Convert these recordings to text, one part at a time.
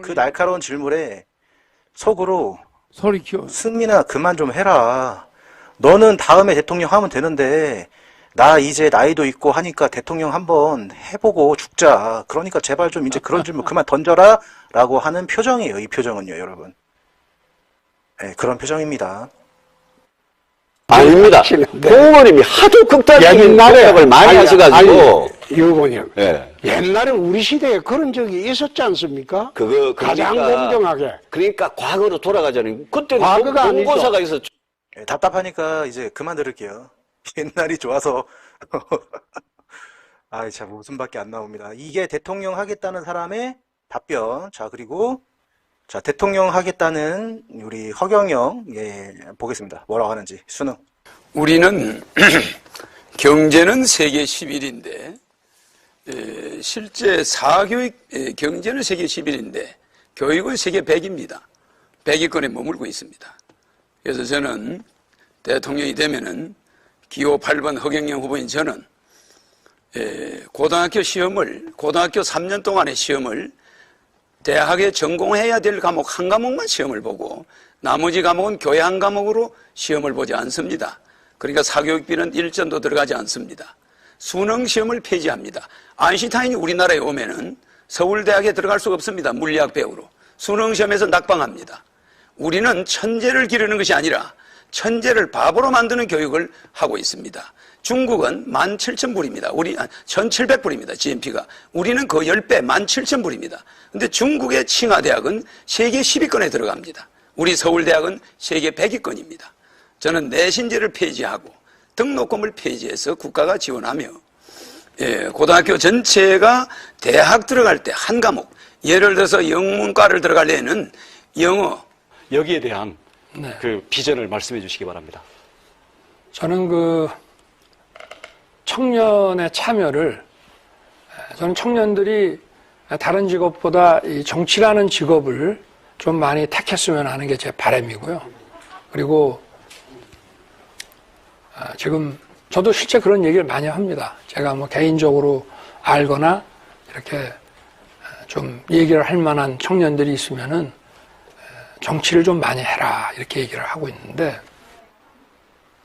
그 날카로운 질문에 속으로 소리 키워. 승민아 그만 좀 해라. 너는 다음에 대통령 하면 되는데 나 이제 나이도 있고 하니까 대통령 한번 해보고 죽자. 그러니까 제발 좀 이제 그런 질문 그만 던져라 라고 하는 표정이에요. 이 표정은요, 여러분. 네, 그런 표정입니다. 아닙니다. 부모님이 하도 극단적인 공약을 많이 하셔가지고. 유 의원님. 예. 옛날에 우리 시대에 그런 적이 있었지 않습니까? 가장 그러니까, 공정하게. 그러니까 과거로 돌아가자니. 그때는 과거가 공고사가 있었죠. 네, 답답하니까 이제 그만 들을게요. 옛날이 좋아서. 아이, 참, 웃음밖에 안 나옵니다. 이게 대통령 하겠다는 사람의 답변. 자, 그리고, 자, 대통령 하겠다는 우리 허경영, 예, 보겠습니다. 뭐라고 하는지, 수능. 우리는 경제는 세계 11인데 실제 사교육 경제는 세계 11인데 교육은 세계 100입니다. 100위권에 머물고 있습니다. 그래서 저는 대통령이 되면은 기호 8번 허경영 후보인 저는 고등학교 3년 동안의 시험을 대학에 전공해야 될 과목 한 과목만 시험을 보고 나머지 과목은 교양 한 과목으로 시험을 보지 않습니다. 그러니까 사교육비는 일전도 들어가지 않습니다. 수능 시험을 폐지합니다. 아인슈타인이 우리나라에 오면은 서울대학에 들어갈 수가 없습니다. 물리학 배우로. 수능 시험에서 낙방합니다. 우리는 천재를 기르는 것이 아니라 천재를 바보로 만드는 교육을 하고 있습니다. 중국은 17,000불입니다. 1,700불입니다. GNP가. 우리는 그 10배 17,000불입니다. 근데 중국의 칭화대학은 세계 10위권에 들어갑니다. 우리 서울대학은 세계 100위권입니다. 저는 내신제를 폐지하고 등록금을 폐지해서 국가가 지원하며 고등학교 전체가 대학 들어갈 때 한 과목, 예를 들어서 영문과를 들어가려면 영어. 여기에 대한 네. 그 비전을 말씀해 주시기 바랍니다. 저는 청년의 참여를, 저는 청년들이 다른 직업보다 이 정치라는 직업을 좀 많이 택했으면 하는 게 제 바람이고요. 그리고 지금 저도 실제 그런 얘기를 많이 합니다. 제가 뭐 개인적으로 알거나 이렇게 좀 얘기를 할 만한 청년들이 있으면은 정치를 좀 많이 해라 이렇게 얘기를 하고 있는데,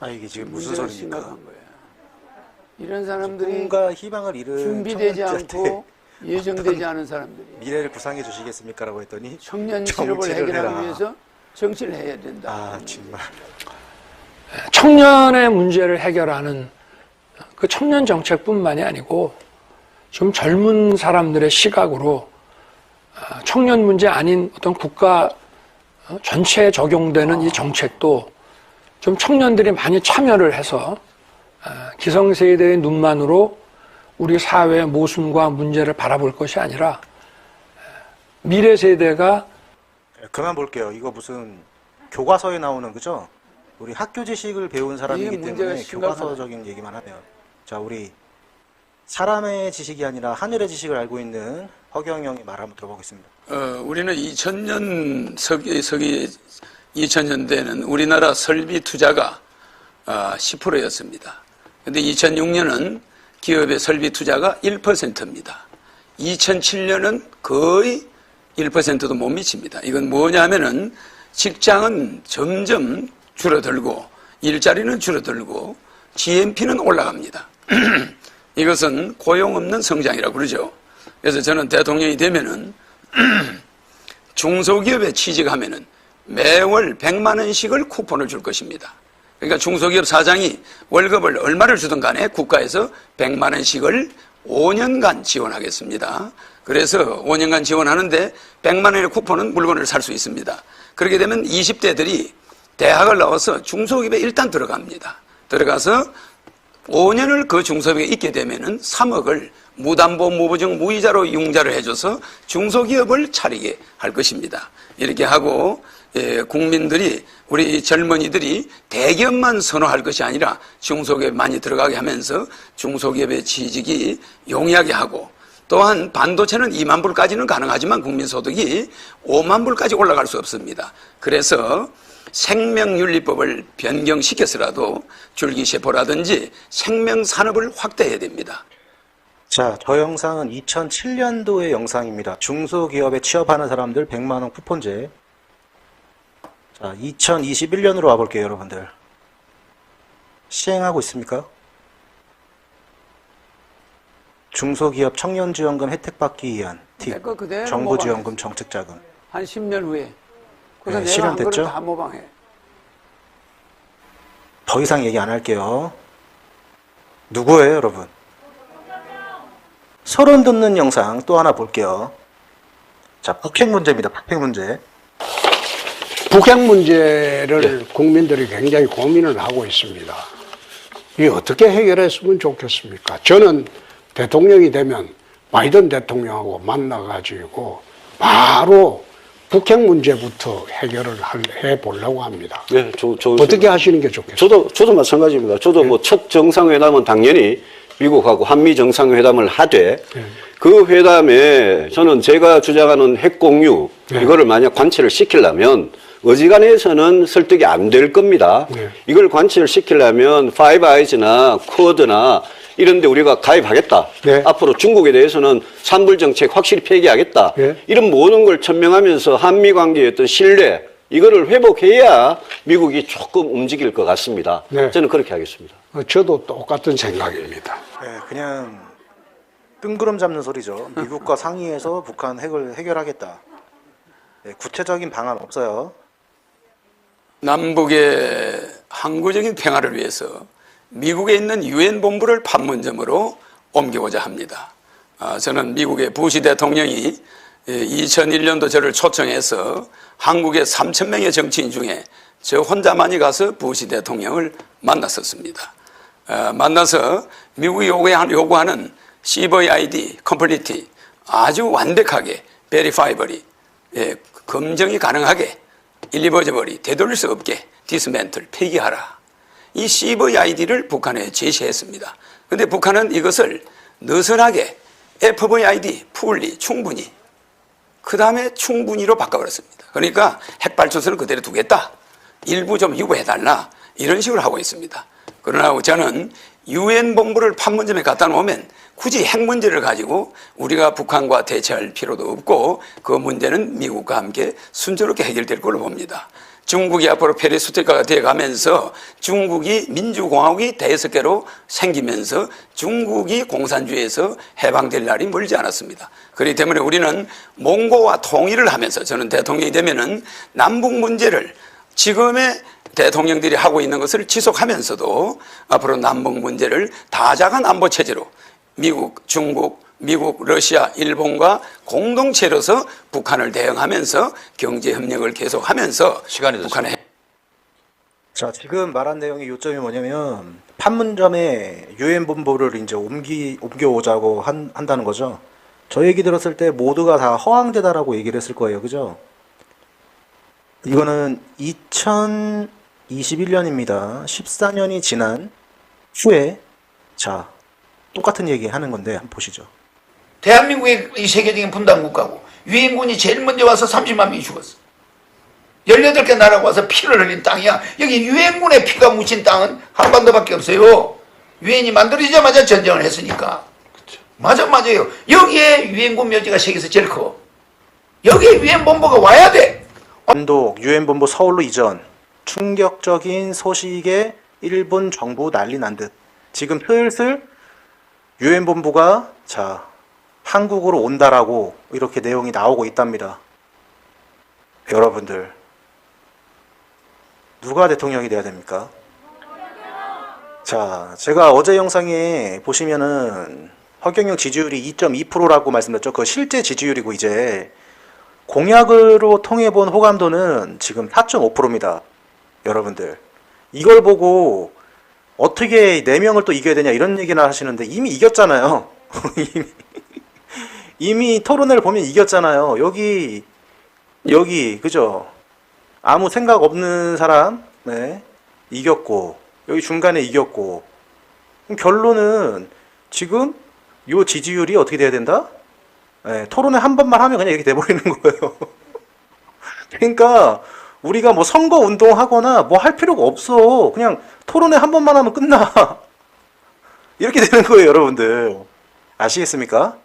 아, 이게 지금 무슨 소리입니까? 이런 사람들이 꿈과 희망을 잃은 준비되지 청년들한테 않고 예정되지 않은 사람들이 미래를 구상해 주시겠습니까? 라고 했더니 청년 실업을 정치를 해결하기 해라. 위해서 정치를 해야 된다. 아, 정말. 청년의 문제를 해결하는 그 청년 정책뿐만이 아니고 좀 젊은 사람들의 시각으로 청년 문제 아닌 어떤 국가 전체에 적용되는 이 정책도 좀 청년들이 많이 참여를 해서 기성세대의 눈만으로 우리 사회의 모순과 문제를 바라볼 것이 아니라 미래 세대가. 그만 볼게요. 이거 무슨 교과서에 나오는, 그죠? 우리 학교 지식을 배운 사람이기 때문에 교과서적인 얘기만 하네요. 자, 우리 사람의 지식이 아니라 하늘의 지식을 알고 있는 허경영의 말 한번 들어보겠습니다. 우리는 2000년대에는 우리나라 설비 투자가 10%였습니다. 근데 2006년은 기업의 설비 투자가 1%입니다. 2007년은 거의 1%도 못 미칩니다. 이건 뭐냐 하면은 직장은 점점 줄어들고 일자리는 줄어들고 GNP는 올라갑니다. 이것은 고용 없는 성장이라고 그러죠. 그래서 저는 대통령이 되면은 중소기업에 취직하면은 매월 100만 원씩을 쿠폰을 줄 것입니다. 그러니까 중소기업 사장이 월급을 얼마를 주든 간에 국가에서 100만 원씩을 5년간 지원하겠습니다. 그래서 5년간 지원하는데 100만 원의 쿠폰은 물건을 살 수 있습니다. 그렇게 되면 20대들이 대학을 나와서 중소기업에 일단 들어갑니다. 들어가서 5년을 그 중소기업에 있게 되면은 3억을 무담보 무보증 무이자로 융자를 해줘서 중소기업을 차리게 할 것입니다. 이렇게 하고 국민들이, 우리 젊은이들이 대기업만 선호할 것이 아니라 중소기업에 많이 들어가게 하면서 중소기업의 취직이 용이하게 하고, 또한 반도체는 2만 불까지는 가능하지만 국민소득이 5만 불까지 올라갈 수 없습니다. 그래서 생명윤리법을 변경시켜서라도 줄기세포라든지 생명산업을 확대해야 됩니다. 자, 저 영상은 2007년도의 영상입니다. 중소기업에 취업하는 사람들 100만원 쿠폰제. 자, 2021년으로 와볼게요, 여러분들. 시행하고 있습니까? 중소기업 청년지원금 혜택받기 위한 팁, 내거 그대로 정부지원금 정책자금. 한 10년 후에. 그래서 네, 내가 실현됐죠? 한 거를 다 모방해. 더 이상 얘기 안 할게요. 누구예요, 여러분? 서론 듣는 영상 또 하나 볼게요. 자, 북핵 문제입니다. 북핵 문제. 북핵 문제를 국민들이 굉장히 고민을 하고 있습니다. 이게 어떻게 해결했으면 좋겠습니까? 저는 대통령이 되면 바이든 대통령하고 만나가지고 바로 북핵 문제부터 해결을 해보려고 합니다. 네, 어떻게 하시는 게 좋겠어요? 저도 마찬가지입니다. 저도 뭐 첫 정상회담은 당연히 미국하고 한미 정상회담을 하되 그 회담에 저는 제가 주장하는 핵 공유 이거를 만약 관철을 시키려면 어지간해서는 설득이 안 될 겁니다. 이걸 관철을 시키려면 파이브 아이즈나 쿼드나 이런 데 우리가 가입하겠다. 네. 앞으로 중국에 대해서는 산불 정책 확실히 폐기하겠다. 네. 이런 모든 걸 천명하면서 한미 관계의 어떤 신뢰 이거를 회복해야 미국이 조금 움직일 것 같습니다. 네. 저는 그렇게 하겠습니다. 저도 똑같은 생각입니다. 네, 그냥 뜬구름 잡는 소리죠. 미국과 상의해서 북한 핵을 해결하겠다. 네, 구체적인 방안 없어요. 남북의 항구적인 평화를 위해서 미국에 있는 유엔 본부를 판문점으로 옮기고자 합니다. 저는 미국의 부시 대통령이 2001년도 저를 초청해서 한국의 3,000명의 정치인 중에 저 혼자만이 가서 부시 대통령을 만났었습니다. 만나서 미국이 요구하는 CVID, 컴플리티 아주 완벽하게 베리파이버리 검증이 가능하게 일리버저버리 되돌릴 수 없게 디스멘틀 폐기하라. 이 CVID를 북한에 제시했습니다. 그런데 북한은 이것을 느슨하게 FVID, 풀리, 충분히 그 다음에 충분히로 바꿔버렸습니다. 그러니까 핵발전소를 그대로 두겠다. 일부 좀 유보해달라. 이런 식으로 하고 있습니다. 그러나 저는 유엔 본부를 판문점에 갖다 놓으면 굳이 핵 문제를 가지고 우리가 북한과 대처할 필요도 없고 그 문제는 미국과 함께 순조롭게 해결될 걸로 봅니다. 중국이 앞으로 페리스토리카가 되어가면서 중국이 민주공화국이 다섯 개로 생기면서 중국이 공산주의에서 해방될 날이 멀지 않았습니다. 그렇기 때문에 우리는 몽고와 통일을 하면서 저는 대통령이 되면은 남북 문제를 지금의 대통령들이 하고 있는 것을 지속하면서도 앞으로 남북 문제를 다자간 안보 체제로 미국, 중국, 미국, 러시아, 일본과 공동체로서 북한을 대응하면서 경제 협력을 계속하면서 북한의 자, 지금 말한 내용의 요점이 뭐냐면 판문점에 유엔 본부를 이제 옮겨오자고 한다는 거죠. 저 얘기 들었을 때 모두가 다 허황되다라고 얘기를 했을 거예요. 그죠? 이거는 2021년입니다. 14년이 지난 후에 자, 똑같은 얘기 하는 건데 한번 보시죠. 대한민국이 이 세계적인 분단 국가고 유엔군이 제일 먼저 와서 30만 명이 죽었어. 18개 나라가 와서 피를 흘린 땅이야. 여기 유엔군의 피가 묻힌 땅은 한반도밖에 없어요. 유엔이 만들어지자마자 전쟁을 했으니까. 맞아요. 여기에 유엔군 묘지가 세계에서 제일 커. 여기에 유엔 본부가 와야 돼. 단독 유엔 본부 서울로 이전. 충격적인 소식에 일본 정부 난리 난 듯. 지금 슬슬 유엔 본부가 자 한국으로 온다라고 이렇게 내용이 나오고 있답니다. 여러분들 누가 대통령이 돼야 됩니까? 자, 제가 어제 영상에 보시면은 허경영 지지율이 2.2%라고 말씀드렸죠. 그 실제 지지율이고 이제 공약으로 통해 본 호감도는 지금 4.5%입니다. 여러분들 이걸 보고 어떻게 4명을 또 이겨야 되냐 이런 얘기나 하시는데 이미 이겼잖아요. 이미 토론회를 보면 이겼잖아요. 여기 그죠? 아무 생각 없는 사람 네, 이겼고 여기 중간에 이겼고 그럼 결론은 지금 요 지지율이 어떻게 돼야 된다? 네, 토론회 한 번만 하면 그냥 이렇게 돼버리는 거예요. 그러니까 우리가 뭐 선거 운동하거나 뭐 할 필요가 없어. 그냥 토론회 한 번만 하면 끝나. 이렇게 되는 거예요, 여러분들. 아시겠습니까?